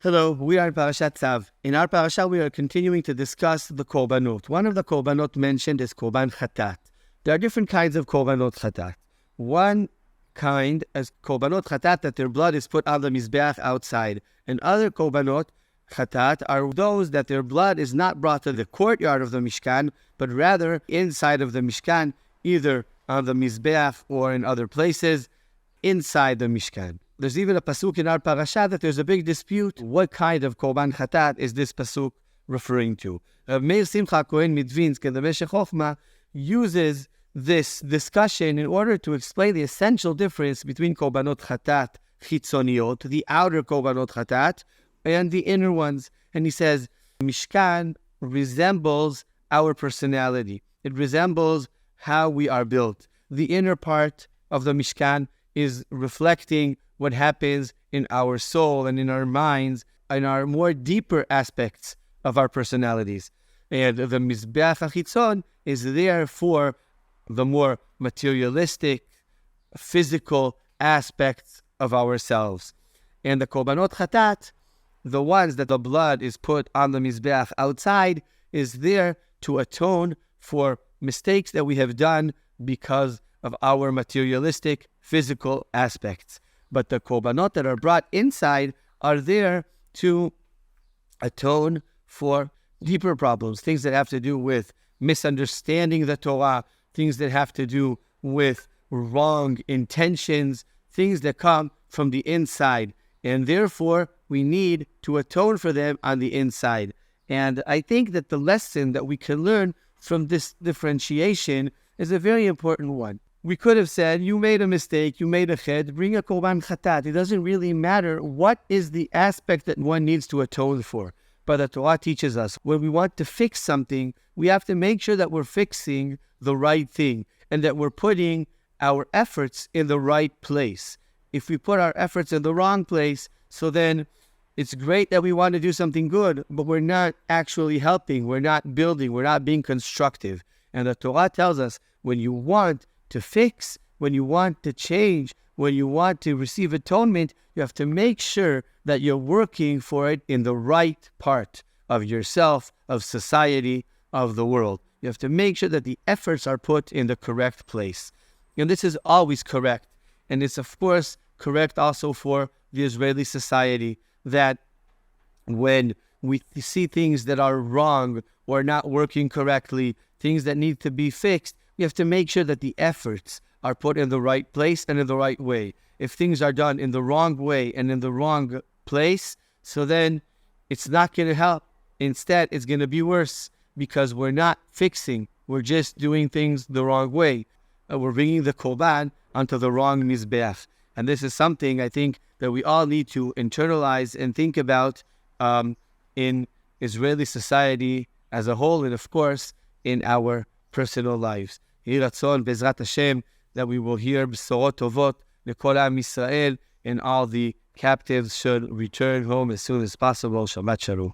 Hello, we are in Parashat Tzav. In our Parashat, we are continuing to discuss the korbanot. One of the korbanot mentioned is korban chatat. There are different kinds of korbanot chatat. One kind is korbanot chatat, that their blood is put on the mizbeach outside. And other korbanot chatat are those that their blood is not brought to the courtyard of the Mishkan, but rather inside of the Mishkan, either on the mizbeach or in other places inside the Mishkan. There's even a pasuk in our parasha that there's a big dispute. What kind of korban chatat is this pasuk referring to? Meir Simcha Kohen Midvinsk and the Meshech Chochma uses this discussion in order to explain the essential difference between korbanot chatat chitzoniot, the outer korbanot chatat, and the inner ones. And he says, Mishkan resembles our personality. It resembles how we are built. The inner part of the Mishkan is reflecting what happens in our soul and in our minds, and our more deeper aspects of our personalities. And the Mizbeach HaChitzon is there for the more materialistic, physical aspects of ourselves. And the Korbanot Chatat, the ones that the blood is put on the Mizbeach outside, is there to atone for mistakes that we have done because of our materialistic, physical aspects. But the korbanot that are brought inside are there to atone for deeper problems, things that have to do with misunderstanding the Torah, things that have to do with wrong intentions, things that come from the inside. And therefore, we need to atone for them on the inside. And I think that the lesson that we can learn from this differentiation is a very important one. We could have said, you made a mistake, you made a ched, bring a korban chatat. It doesn't really matter what is the aspect that one needs to atone for. But the Torah teaches us, when we want to fix something, we have to make sure that we're fixing the right thing and that we're putting our efforts in the right place. If we put our efforts in the wrong place, so then it's great that we want to do something good, but we're not actually helping, we're not building, we're not being constructive. And the Torah tells us, when you want to fix, when you want to change, when you want to receive atonement, you have to make sure that you're working for it in the right part of yourself, of society, of the world. You have to make sure that the efforts are put in the correct place. And this is always correct. And it's, of course, correct also for the Israeli society, that when we see things that are wrong or not working correctly, things that need to be fixed, we have to make sure that the efforts are put in the right place and in the right way. If things are done in the wrong way and in the wrong place, so then it's not going to help. Instead, it's going to be worse, because we're not fixing. We're just doing things the wrong way. We're bringing the korban onto the wrong mizbeach. And this is something I think that we all need to internalize and think about in Israeli society as a whole, and of course, in our personal lives. Yehi Ratzon, Bezrat Hashem, that we will hear Besorot Tovot, Lekol Am Yisrael, and all the captives should return home as soon as possible. Shabbat Shalom.